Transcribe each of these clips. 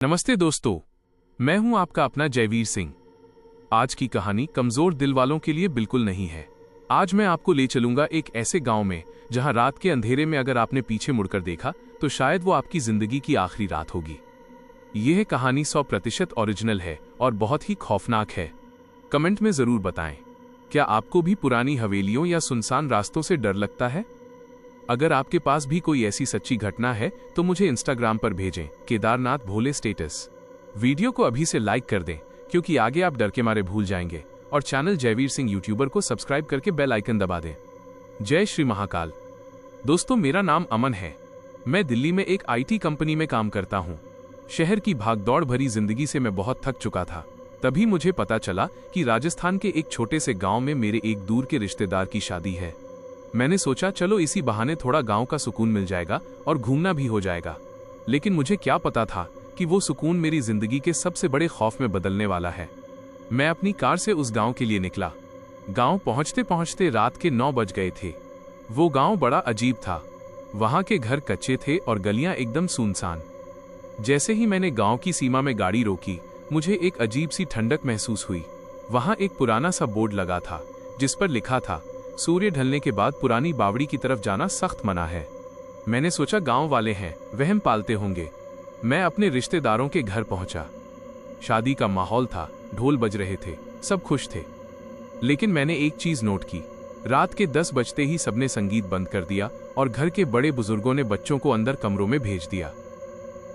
नमस्ते दोस्तों, मैं हूं आपका अपना जयवीर सिंह। आज की कहानी कमजोर दिल वालों के लिए बिल्कुल नहीं है। आज मैं आपको ले चलूंगा एक ऐसे गांव में जहां रात के अंधेरे में अगर आपने पीछे मुड़कर देखा तो शायद वो आपकी जिंदगी की आखिरी रात होगी। यह कहानी 100% ओरिजिनल है और बहुत ही खौफनाक है। कमेंट में जरूर बताएं, क्या आपको भी पुरानी हवेलियों या सुनसान रास्तों से डर लगता है? अगर आपके पास भी कोई ऐसी सच्ची घटना है तो मुझे इंस्टाग्राम पर भेजें, केदारनाथ भोले स्टेटस। वीडियो को अभी से लाइक कर दें क्योंकि आगे आप डर के मारे भूल जाएंगे, और चैनल जयवीर सिंह यूट्यूबर को सब्सक्राइब करके बेल आइकन दबा दें। जय श्री महाकाल। दोस्तों, मेरा नाम अमन है। मैं दिल्ली में एक IT कंपनी में काम करता हूँ। शहर की भागदौड़ भरी जिंदगी से मैं बहुत थक चुका था। तभी मुझे पता चला कि राजस्थान के एक छोटे से गाँव में मेरे एक दूर के रिश्तेदार की शादी है। मैंने सोचा चलो इसी बहाने थोड़ा गांव का सुकून मिल जाएगा और घूमना भी हो जाएगा। लेकिन मुझे क्या पता था कि वो सुकून मेरी जिंदगी के सबसे बड़े खौफ में बदलने वाला है। मैं अपनी कार से उस गांव के लिए निकला। गांव पहुंचते पहुंचते रात के 9 बज गए थे। वो गांव बड़ा अजीब था। वहां के घर कच्चे थे और गलियां एकदम सुनसान। जैसे ही मैंने गांव की सीमा में गाड़ी रोकी, मुझे एक अजीब सी ठंडक महसूस हुई। वहां एक पुराना सा बोर्ड लगा था जिस पर लिखा था, सूर्य ढलने के बाद पुरानी बावड़ी की तरफ जाना सख्त मना है। मैंने सोचा गांव वाले हैं, वहम पालते होंगे। मैं अपने रिश्तेदारों के घर पहुंचा। शादी का माहौल था, ढोल बज रहे थे, सब खुश थे। लेकिन मैंने एक चीज नोट की, रात के 10 बजते ही सबने संगीत बंद कर दिया और घर के बड़े बुजुर्गों ने बच्चों को अंदर कमरों में भेज दिया।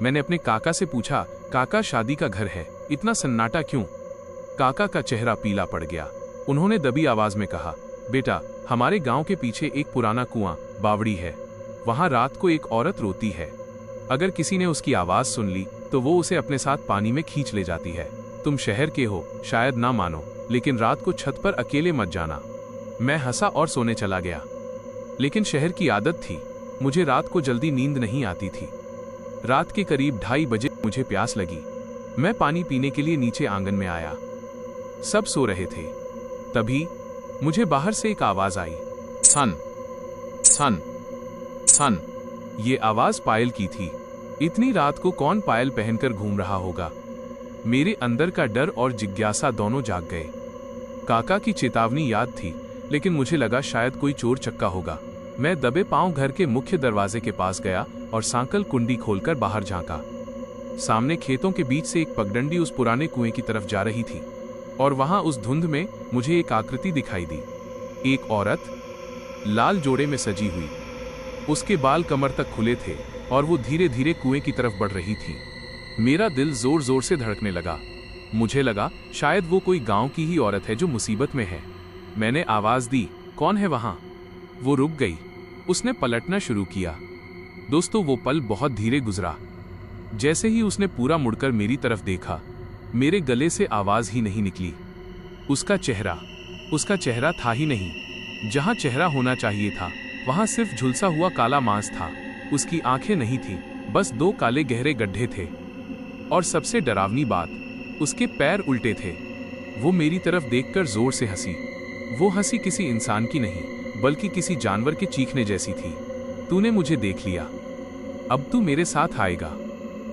मैंने अपने काका से पूछा, काका शादी का घर है, इतना सन्नाटा क्यों? काका का चेहरा पीला पड़ गया। उन्होंने दबी आवाज में कहा, बेटा, हमारे गांव के पीछे एक पुराना कुआं बावड़ी है। वहां रात को एक औरत रोती है। अगर किसी ने उसकी आवाज सुन ली तो वो उसे अपने साथ पानी में खींच ले जाती है। तुम शहर के हो, शायद ना मानो, लेकिन रात को छत पर अकेले मत जाना। मैं हंसा और सोने चला गया। लेकिन शहर की आदत थी, मुझे रात को जल्दी नींद नहीं आती थी। रात के करीब 2:30 बजे मुझे प्यास लगी। मैं पानी पीने के लिए नीचे आंगन में आया। सब सो रहे थे। तभी मुझे बाहर से एक आवाज आई, सन सन सन। ये आवाज पायल की थी। इतनी रात को कौन पायल पहनकर घूम रहा होगा? मेरे अंदर का डर और जिज्ञासा दोनों जाग गए। काका की चेतावनी याद थी, लेकिन मुझे लगा शायद कोई चोर चक्का होगा। मैं दबे पांव घर के मुख्य दरवाजे के पास गया और सांकल कुंडी खोलकर बाहर झांका। सामने खेतों के बीच से एक पगडंडी उस पुराने कुएं की तरफ जा रही थी, और वहां उस धुंध में मुझे एक आकृति दिखाई दी। एक औरत लाल जोड़े में सजी हुई। उसके बाल कमर तक खुले थे और वो धीरे धीरे कुएं की तरफ बढ़ रही थी। मेरा दिल जोर जोर से धड़कने लगा। मुझे लगा शायद वो कोई गांव की ही औरत है जो मुसीबत में है। मैंने आवाज दी, कौन है वहां? वो रुक गई। उसने पलटना शुरू किया। दोस्तों, वो पल बहुत धीरे गुजरा। जैसे ही उसने पूरा मुड़कर मेरी तरफ देखा, मेरे गले से आवाज ही नहीं निकली। उसका चेहरा था ही नहीं। जहां चेहरा होना चाहिए था वहां सिर्फ झुलसा हुआ काला मांस था। उसकी आंखें नहीं थी, बस 2 काले गहरे गड्ढे थे। और सबसे डरावनी बात, उसके पैर उल्टे थे। वो मेरी तरफ देखकर जोर से हंसी। वो हंसी किसी इंसान की नहीं, बल्कि किसी जानवर के चीखने जैसी थी। तूने मुझे देख लिया, अब तू मेरे साथ आएगा।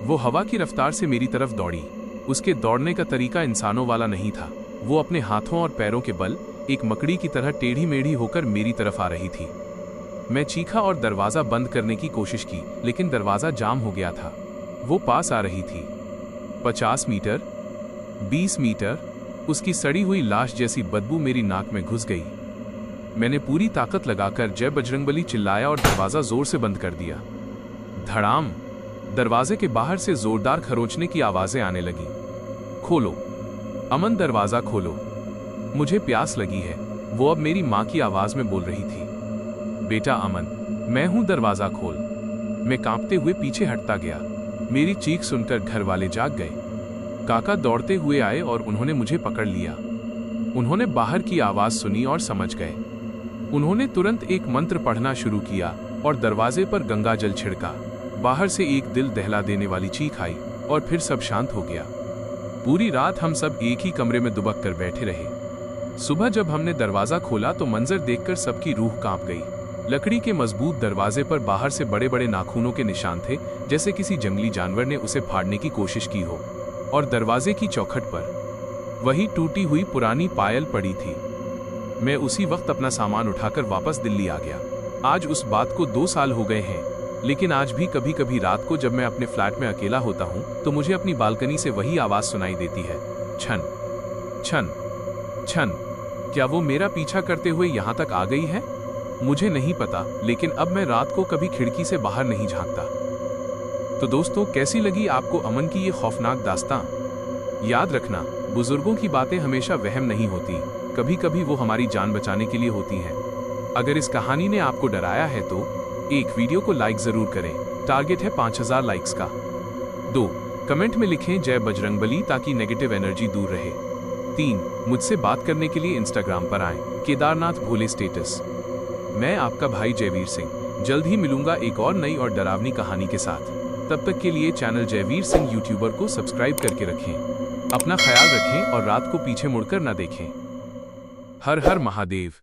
वो हवा की रफ्तार से मेरी तरफ दौड़ी। उसके दौड़ने का तरीका इंसानों वाला नहीं था। वो अपने हाथों और पैरों के बल एक मकड़ी की तरह टेढ़ी मेढ़ी होकर मेरी तरफ आ रही थी। मैं चीखा और दरवाजा बंद करने की कोशिश की, लेकिन दरवाजा जाम हो गया था। वो पास आ रही थी। 50 मीटर, 20 मीटर, उसकी सड़ी हुई लाश जैसी बदबू मेरी नाक में घुस गई। मैंने पूरी ताकत लगाकर जय बजरंगबली चिल्लाया और दरवाजा जोर से बंद कर दिया। धड़ाम! दरवाजे के बाहर से जोरदार खरोंचने की आवाजें आने लगी। खोलो अमन, दरवाजा खोलो, मुझे प्यास लगी है। वो अब मेरी माँ की आवाज में बोल रही थी। बेटा अमन, मैं हूं, दरवाजा खोल। मैं कांपते हुए पीछे हटता गया। मेरी चीख सुनकर घर वाले जाग गए। काका दौड़ते हुए आए और उन्होंने मुझे पकड़ लिया। उन्होंने बाहर की आवाज सुनी और समझ गए। उन्होंने तुरंत एक मंत्र पढ़ना शुरू किया और दरवाजे पर गंगा जल छिड़का। बाहर से एक दिल दहला देने वाली चीख आई और फिर सब शांत हो गया। पूरी रात हम सब एक ही कमरे में दुबक कर बैठे रहे। सुबह जब हमने दरवाजा खोला तो मंजर देखकर सबकी रूह कांप गई। लकड़ी के मजबूत दरवाजे पर बाहर से बड़े बड़े नाखूनों के निशान थे, जैसे किसी जंगली जानवर ने उसे फाड़ने की कोशिश की हो। और दरवाजे की चौखट पर वही टूटी हुई पुरानी पायल पड़ी थी। मैं उसी वक्त अपना सामान उठाकर वापस दिल्ली आ गया। आज उस बात को 2 साल हो गए हैं, लेकिन आज भी कभी कभी रात को जब मैं अपने फ्लैट में अकेला होता हूँ तो मुझे अपनी बालकनी से वही आवाज सुनाई देती है, छन छन छन। क्या वो मेरा पीछा करते हुए यहाँ तक आ गई है? मुझे नहीं पता, लेकिन अब मैं रात को कभी खिड़की से बाहर नहीं झांकता। तो दोस्तों, कैसी लगी आपको अमन की ये खौफनाक दास्तां? याद रखना, बुजुर्गों की बातें हमेशा वहम नहीं होती, कभी कभी वो हमारी जान बचाने के लिए होती हैं। अगर इस कहानी ने आपको डराया है तो एक वीडियो को लाइक जरूर करें, टारगेट है 5000 लाइक्स का। 2 कमेंट में लिखें जय बजरंगबली ताकि नेगेटिव एनर्जी दूर रहे। 3 मुझसे बात करने के लिए इंस्टाग्राम पर आएं, केदारनाथ भोले स्टेटस। मैं आपका भाई जयवीर सिंह जल्द ही मिलूंगा एक और नई और डरावनी कहानी के साथ। तब तक के लिए चैनल जयवीर सिंह यूट्यूबर को सब्सक्राइब करके रखें। अपना ख्याल रखें और रात को पीछे मुड़कर न देखें। हर हर महादेव।